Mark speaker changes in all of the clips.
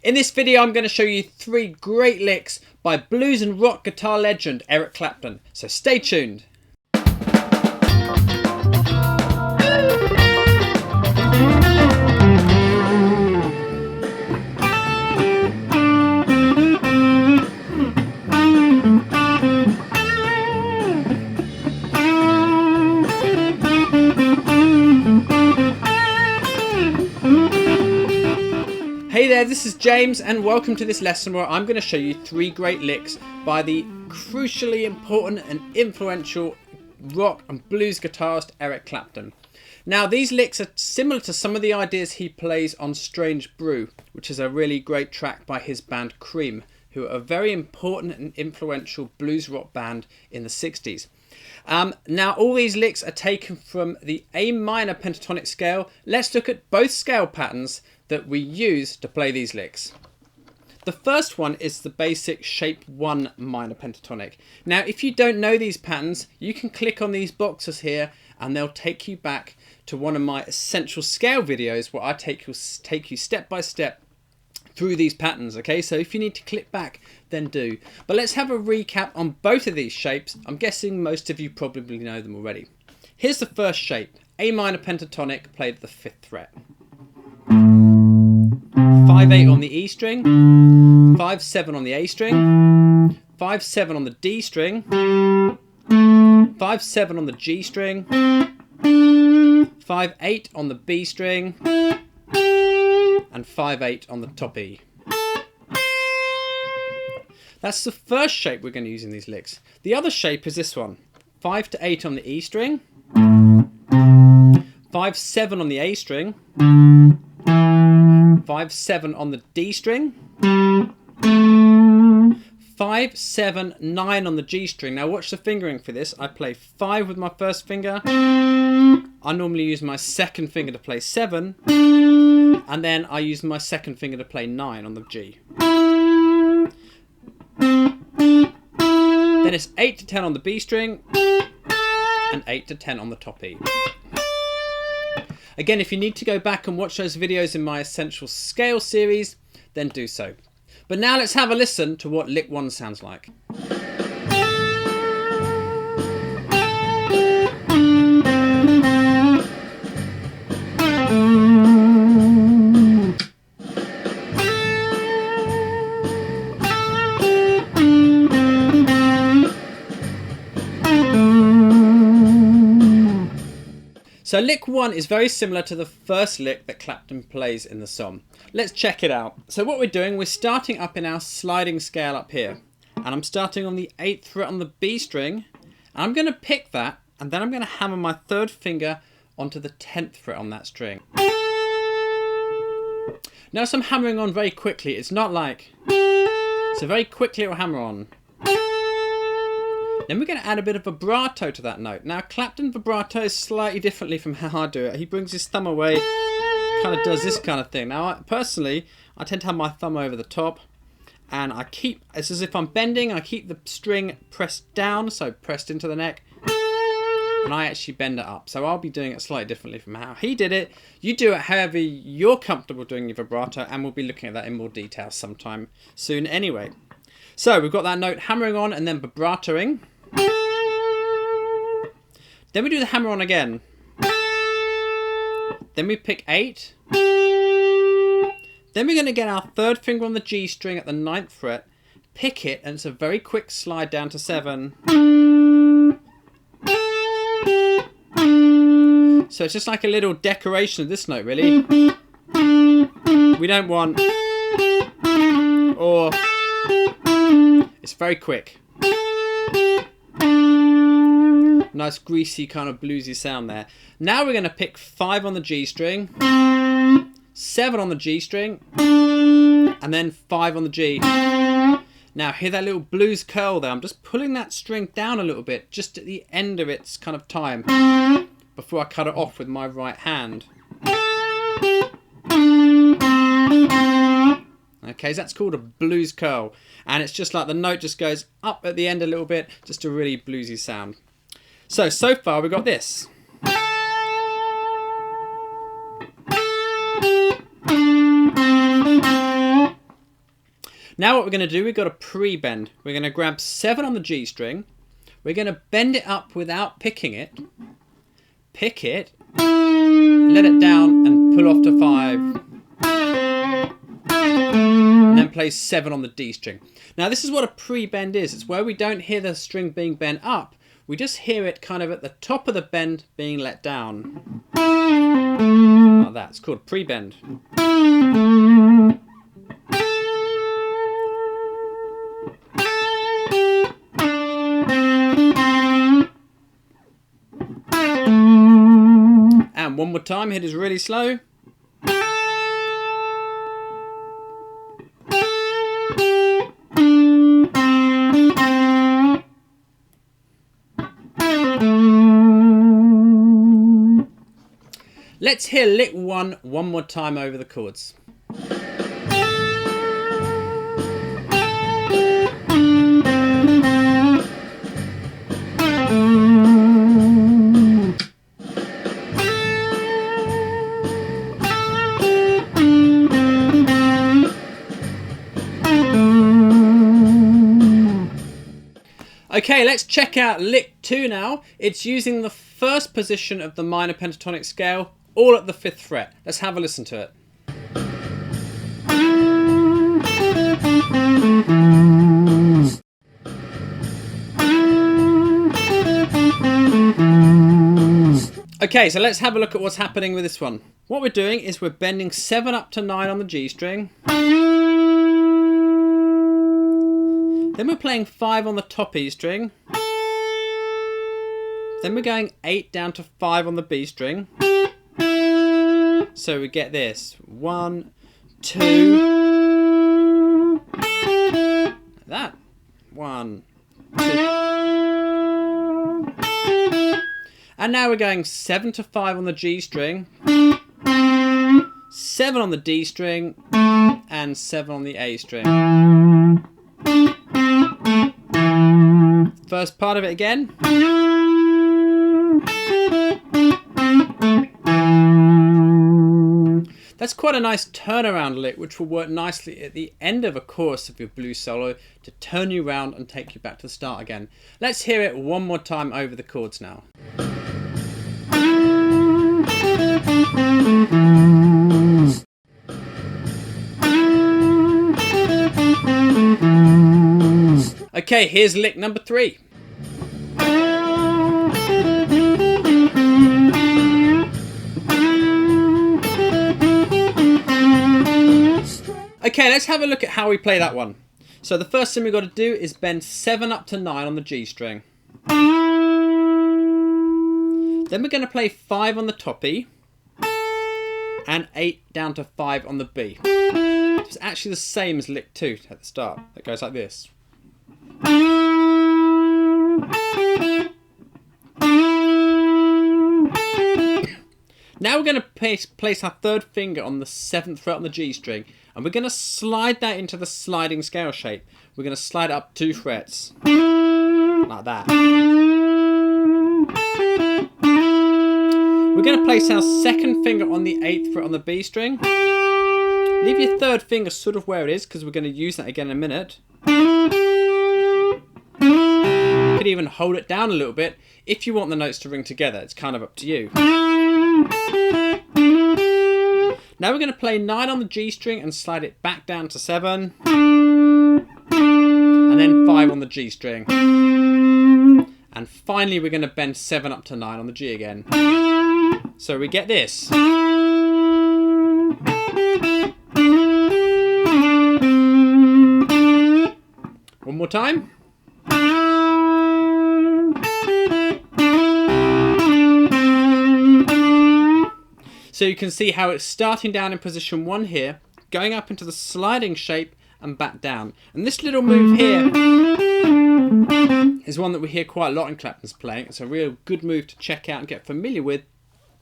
Speaker 1: In this video I'm going to show you 3 great licks by blues and rock guitar legend Eric Clapton, so stay tuned. Hey there, this is James and welcome to this lesson where I'm going to show you 3 great licks by the crucially important and influential rock and blues guitarist Eric Clapton. Now these licks are similar to some of the ideas he plays on Strange Brew, which is a really great track by his band Cream, who are a very important and influential blues rock band in the 60s. Now all these licks are taken from the A minor pentatonic scale. Let's look at both scale patterns that we use to play these licks. The first one is the basic shape 1 minor pentatonic. Now if you don't know these patterns, you can click on these boxes here and they'll take you back to one of my essential scale videos where I take you step by step through these patterns. Okay, so if you need to click back, then do. But let's have a recap on both of these shapes. I'm guessing most of you probably know them already. Here's the first shape, A minor pentatonic played at the 5th fret. 5-8 on the E string, 5-7 on the A string, 5-7 on the D string, 5-7 on the G string, 5-8 on the B string, and 5-8 on the top E. That's the first shape we're going to use in these licks. The other shape is this one, 5-8 on the E string, 5-7 on the A string, 5-7 on the D string, 5-7-9 on the G string. Now watch the fingering for this. I play 5 with my first finger. I normally use my second finger to play 7, and then I use my second finger to play 9 on the G. Then it's 8-10 on the B string and 8-10 on the top E. Again, if you need to go back and watch those videos in my Essential Scale series, then do so. But now let's have a listen to what lick 1 sounds like. So lick 1 is very similar to the first lick that Clapton plays in the song. Let's check it out. So what we're doing, we're starting up in our sliding scale up here. And I'm starting on the 8th fret on the B string. And I'm going to pick that, and then I'm going to hammer my 3rd finger onto the 10th fret on that string. Notice I'm hammering on very quickly. It's not like... So very quickly it'll hammer on. Then we're going to add a bit of vibrato to that note. Now Clapton vibrato is slightly differently from how I do it. He brings his thumb away, kind of does this kind of thing. Now personally, I tend to have my thumb over the top, and it's as if I'm bending, I keep the string pressed down, so pressed into the neck, and I actually bend it up. So I'll be doing it slightly differently from how he did it. You do it however you're comfortable doing your vibrato, and we'll be looking at that in more detail sometime soon anyway. So we've got that note hammering on and then vibratoing. Then we do the hammer on again. Then we pick 8. Then we're going to get our 3rd finger on the G string at the 9th fret, pick it, and it's a very quick slide down to 7. So it's just like a little decoration of this note, really. We don't want... or... It's very quick. Nice greasy kind of bluesy sound there. Now we're going to pick 5 on the G string, 7 on the G string, and then 5 on the G. Now hear that little blues curl there. I'm just pulling that string down a little bit just at the end of its kind of time before I cut it off with my right hand. Okay, so that's called a blues curl, and it's just like the note just goes up at the end a little bit, just a really bluesy sound. So far we've got this. Now what we're going to do, we've got a pre-bend. We're going to grab 7 on the G string. We're going to bend it up without picking it. Pick it, let it down and pull off to 5. And then play 7 on the D string. Now this is what a pre-bend is. It's where we don't hear the string being bent up. We just hear it kind of at the top of the bend being let down. Like that. It's called a pre-bend. And one more time, hit is really slow. Let's hear lick 1 more time over the chords. Okay, let's check out lick 2 now. It's using the first position of the minor pentatonic scale, all at the 5th fret. Let's have a listen to it. Okay, so let's have a look at what's happening with this one. What we're doing is we're bending 7 up to 9 on the G string. Then we're playing 5 on the top E string. Then we're going 8 down to 5 on the B string. So we get this. 1, 2. Like that. 1, 2. And now we're going 7 to 5 on the G string. 7 on the D string. And 7 on the A string. First part of it again. That's quite a nice turnaround lick, which will work nicely at the end of a chorus of your blues solo to turn you round and take you back to the start again. Let's hear it one more time over the chords now. Okay, here's lick number 3. Okay, let's have a look at how we play that one. So the first thing we've got to do is bend 7 up to 9 on the G string. Then we're going to play 5 on the top E and 8 down to 5 on the B. It's actually the same as lick 2 at the start. It goes like this. Now we're going to place our 3rd finger on the 7th fret on the G string, and we're going to slide that into the sliding scale shape. We're going to slide it up 2 frets, like that. We're going to place our 2nd finger on the 8th fret on the B string. Leave your 3rd finger sort of where it is, because we're going to use that again in a minute. You could even hold it down a little bit if you want the notes to ring together. It's kind of up to you. Now we're going to play 9 on the G string and slide it back down to 7. And then 5 on the G string. And finally we're going to bend 7 up to 9 on the G again. So we get this. One more time. So you can see how it's starting down in position 1 here, going up into the sliding shape and back down. And this little move here is one that we hear quite a lot in Claptons playing. It's a real good move to check out and get familiar with,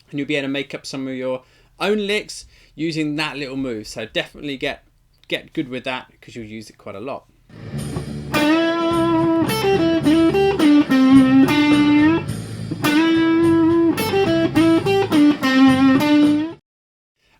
Speaker 1: and you'll be able to make up some of your own licks using that little move. So definitely get good with that, because you'll use it quite a lot.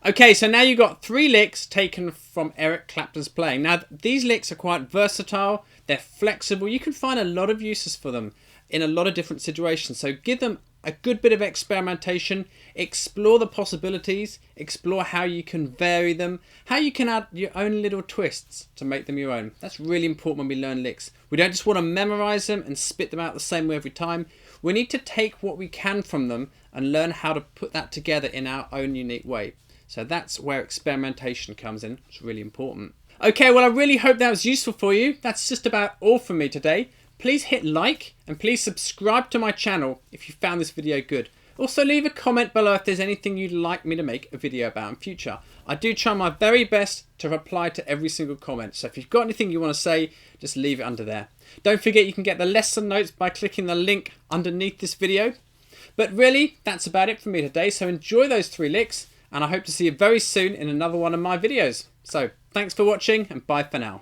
Speaker 1: Okay, so now you've got 3 licks taken from Eric Clapton's playing. Now, these licks are quite versatile, they're flexible, you can find a lot of uses for them in a lot of different situations. So give them a good bit of experimentation, explore the possibilities, explore how you can vary them, how you can add your own little twists to make them your own. That's really important when we learn licks. We don't just want to memorize them and spit them out the same way every time. We need to take what we can from them and learn how to put that together in our own unique way. So that's where experimentation comes in. It's really important. Okay, well, I really hope that was useful for you. That's just about all from me today. Please hit like and please subscribe to my channel if you found this video good. Also leave a comment below if there's anything you'd like me to make a video about in future. I do try my very best to reply to every single comment. So if you've got anything you want to say, just leave it under there. Don't forget you can get the lesson notes by clicking the link underneath this video. But really, that's about it for me today. So enjoy those 3 licks. And I hope to see you very soon in another one of my videos. So thanks for watching and bye for now.